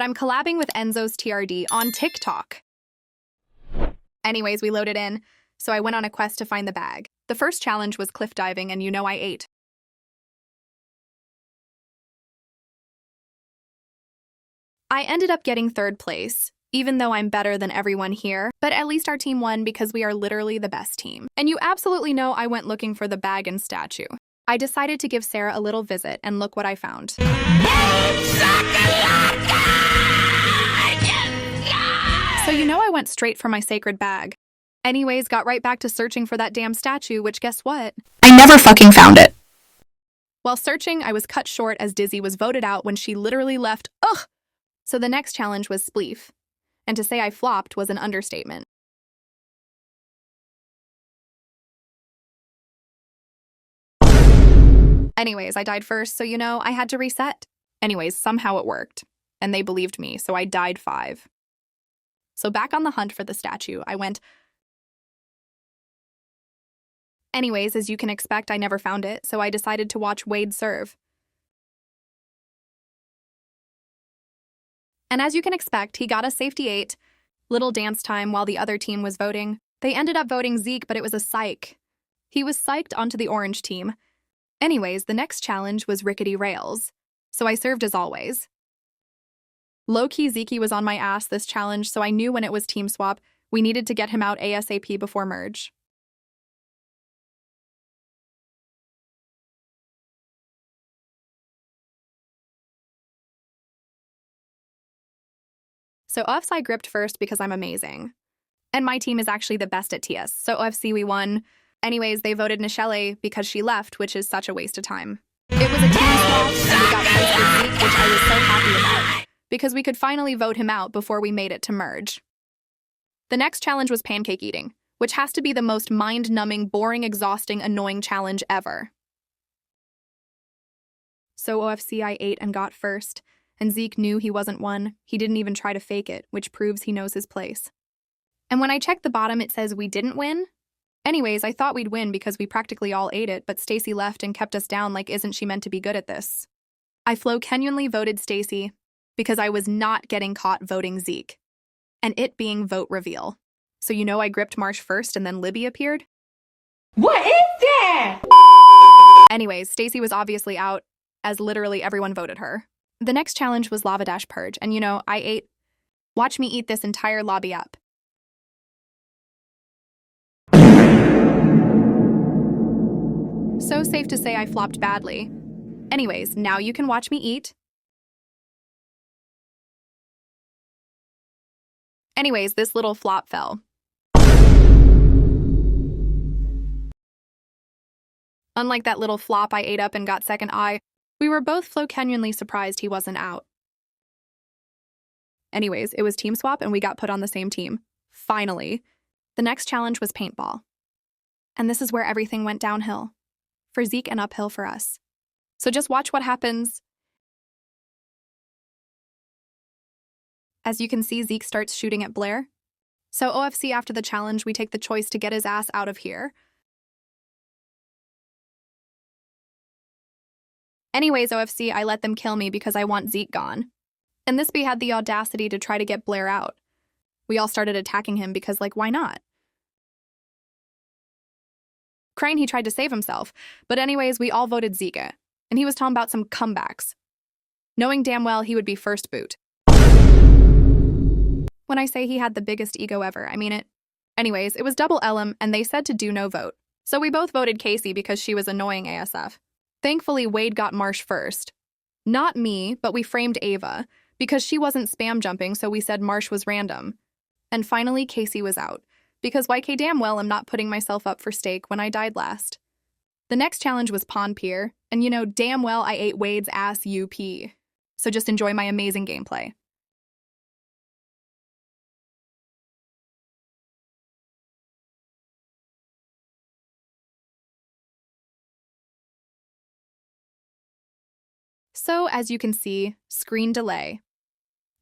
but I'm collabing with enzos.trd on TikTok. Anyways, we loaded in, so I went on a quest to find the bag. The first challenge was cliff diving, and I ate. I ended up getting third place, even though I'm better than everyone here, but at least our team won because we are literally the best team. And you absolutely know I went looking for the bag and statue. I decided to give Sarah a little visit, and look what I found. So I went straight for my sacred bag. Anyways, got right back to searching for that damn statue, which guess what? I never fucking found it. While searching, I was cut short as Dizzy was voted out when she literally left. Ugh! So the next challenge was spleef. And to say I flopped was an understatement. Anyways, I died first, so I had to reset. Anyways, somehow it worked. And they believed me, so I died 5. So back on the hunt for the statue, I went. Anyways, as you can expect, I never found it, so I decided to watch Wade serve. And as you can expect, he got a safety 8. Little dance time while the other team was voting. They ended up voting Zeke, but it was a psych. He was psyched onto the orange team. Anyways, the next challenge was rickety rails, so I served as always. Low-key Zeke was on my ass this challenge, so I knew when it was team swap, we needed to get him out ASAP before merge. So OFC gripped first because I'm amazing. And my team is actually the best at TS, so OFC we won. Anyways, they voted Nichelle because she left, which is such a waste of time. It was a team swap, and we got placed with Zeke, which I was so happy about, because we could finally vote him out before we made it to merge. The next challenge was pancake eating, which has to be the most mind-numbing, boring, exhausting, annoying challenge ever. So OFC I ate and got first, and Zeke knew he wasn't one. He didn't even try to fake it, which proves he knows his place. And when I checked the bottom, it says we didn't win. Anyways, I thought we'd win because we practically all ate it, but Stacy left and kept us down like isn't she meant to be good at this? I genuinely voted Stacy because I was not getting caught voting Zeke, and it being vote reveal. So I gripped Marsh first and then Libby appeared? What is that? Anyways, Stacy was obviously out, as literally everyone voted her. The next challenge was Lava Dash Purge, and I ate. Watch me eat this entire lobby up. So safe to say I flopped badly. Anyways, now you can watch me eat. Anyways, this little flop fell. Unlike that little flop I ate up and got second eye, we were both genuinely surprised he wasn't out. Anyways, it was team swap and we got put on the same team. Finally. The next challenge was paintball. And this is where everything went downhill. For Zeke and uphill for us. So just watch what happens. As you can see, Zeke starts shooting at Blair. So OFC after the challenge, we take the choice to get his ass out of here. Anyways, OFC, I let them kill me because I want Zeke gone. And this B had the audacity to try to get Blair out. We all started attacking him because, why not? Crane, he tried to save himself. But anyways, we all voted Zeke. And he was talking about some comebacks. Knowing damn well he would be first boot. When I say he had the biggest ego ever, I mean it. Anyways, it was double LM and they said to do no vote. So we both voted Casey because she was annoying ASF. Thankfully, Wade got Marsh first. Not me, but we framed Ava, because she wasn't spam jumping, so we said Marsh was random. And finally, Casey was out, because YK damn well I'm not putting myself up for stake when I died last. The next challenge was Pond Pier, and damn well I ate Wade's ass UP. So just enjoy my amazing gameplay. So, as you can see, screen delay.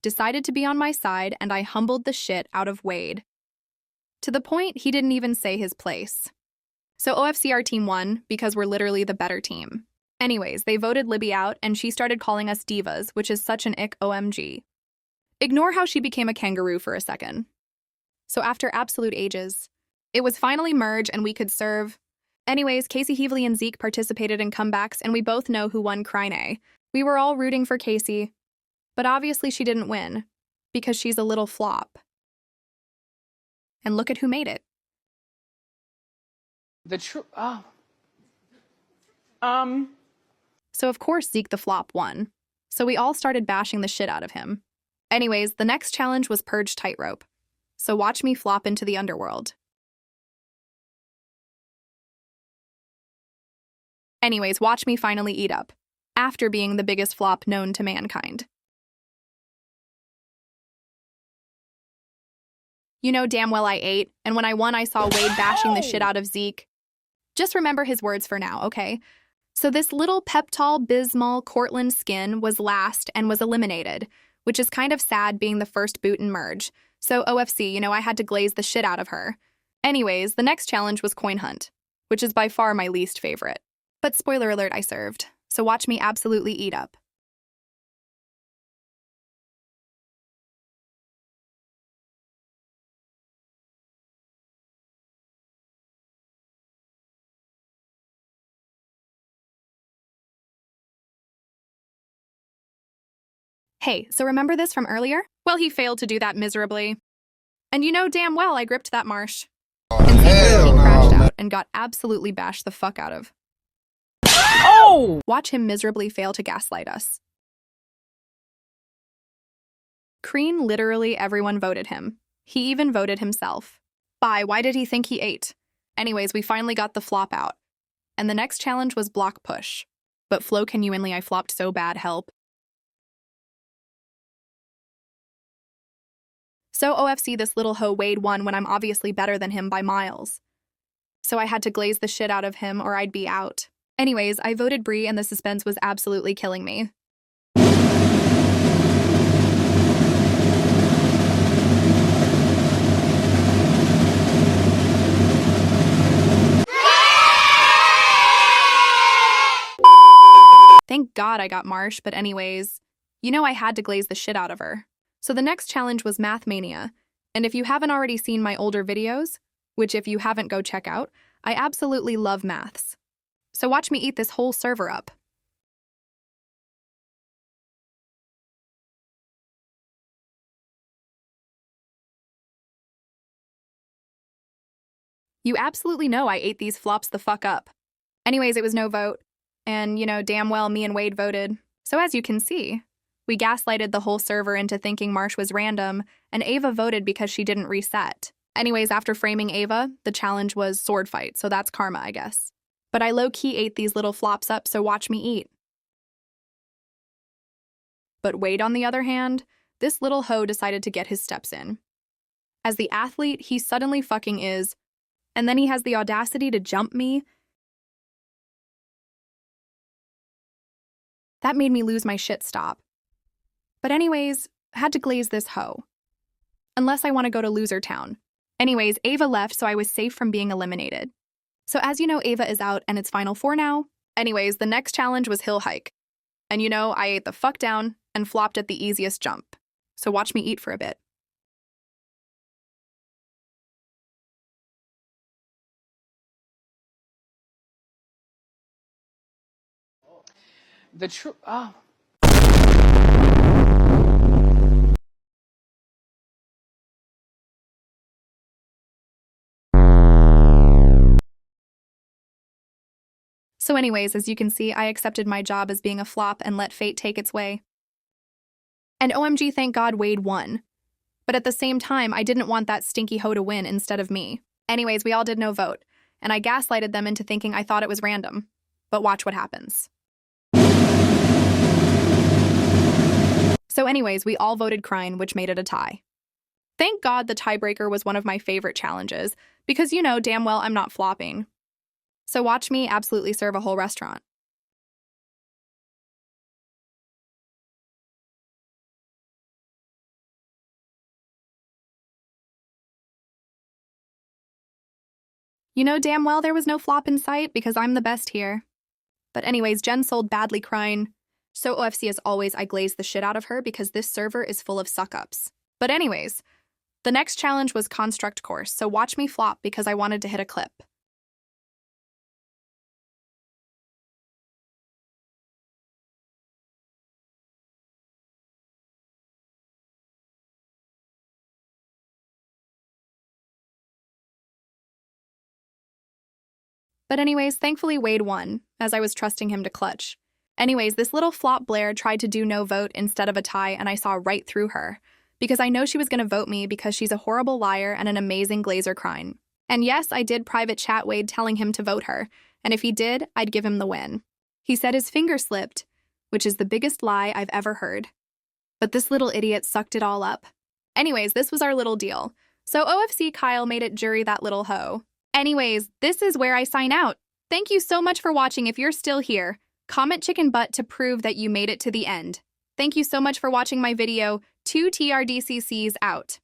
Decided to be on my side, and I humbled the shit out of Wade. To the point he didn't even say his place. So OFC our team won, because we're literally the better team. Anyways, they voted Libby out, and she started calling us divas, which is such an ick OMG. Ignore how she became a kangaroo for a second. So after absolute ages, it was finally merge and we could serve. Anyways, Casey, Heavely, and Zeke participated in comebacks, and we both know who won Crine. We were all rooting for Casey, but obviously she didn't win, because she's a little flop. And look at who made it. So of course Zeke the flop won. So we all started bashing the shit out of him. Anyways, the next challenge was Purge Tightrope. So watch me flop into the underworld. Anyways, watch me finally eat up, after being the biggest flop known to mankind. You know damn well I ate, and when I won I saw Wade bashing the shit out of Zeke. Just remember his words for now, okay? So this little Peptol Bismol Cortland skin was last and was eliminated, which is kind of sad being the first boot in merge. So OFC, you know, I had to glaze the shit out of her. Anyways, the next challenge was Coin Hunt, which is by far my least favorite. But spoiler alert, I served. So watch me absolutely eat up. Hey, so remember this from earlier? Well, he failed to do that miserably. And you know damn well I gripped that marsh. And he crashed out and got absolutely bashed the fuck out of. Oh! Watch him miserably fail to gaslight us. Crean, literally everyone voted him. He even voted himself. Why did he think he ate? Anyways, we finally got the flop out. And the next challenge was block push. But Flo genuinely I flopped so bad, help. So OFC, this little hoe Wade won when I'm obviously better than him by miles. So I had to glaze the shit out of him or I'd be out. Anyways, I voted Bree and the suspense was absolutely killing me. Thank God I got Marsh, but anyways, you know I had to glaze the shit out of her. So the next challenge was Math Mania, and if you haven't already seen my older videos, which if you haven't go check out, I absolutely love maths. So watch me eat this whole server up. You absolutely know I ate these flops the fuck up. Anyways, it was no vote, and you know damn well me and Wade voted. So as you can see, we gaslighted the whole server into thinking Marsh was random, and Ava voted because she didn't reset. Anyways, after framing Ava, the challenge was sword fight, so that's karma, I guess. But I low-key ate these little flops up, so watch me eat. But Wade, on the other hand, this little hoe decided to get his steps in. As the athlete he suddenly fucking is, and then he has the audacity to jump me. That made me lose my shit stop. But anyways, had to glaze this hoe. Unless I want to go to Loser Town. Anyways, Ava left, so I was safe from being eliminated. So as you know, Ava is out and it's Final Four now. Anyways, the next challenge was Hill Hike. And you know, I ate the fuck down and flopped at the easiest jump. So watch me eat for a bit. So anyways, as you can see, I accepted my job as being a flop and let fate take its way. And OMG, thank God Wade won. But at the same time, I didn't want that stinky hoe to win instead of me. Anyways, we all did no vote, and I gaslighted them into thinking I thought it was random. But watch what happens. So anyways, we all voted Crine, which made it a tie. Thank God the tiebreaker was one of my favorite challenges, because you know damn well I'm not flopping. So watch me absolutely serve a whole restaurant. You know damn well there was no flop in sight because I'm the best here. But anyways, Jen sold badly crying, So OFC, as always, I glazed the shit out of her because this server is full of suck-ups. But anyways, the next challenge was construct course, so watch me flop because I wanted to hit a clip. But anyways, thankfully Wade won, as I was trusting him to clutch. Anyways, this little flop Blair tried to do no vote instead of a tie, and I saw right through her. Because I know she was going to vote me because she's a horrible liar and an amazing glazer crine. And yes, I did private chat Wade telling him to vote her, and if he did, I'd give him the win. He said his finger slipped, which is the biggest lie I've ever heard. But this little idiot sucked it all up. Anyways, this was our little deal. So OFC Kyle made it jury that little hoe. Anyways, this is where I sign out. Thank you so much for watching. If you're still here, comment chicken butt to prove that you made it to the end. Thank you so much for watching my video. 2 TRDCCs out.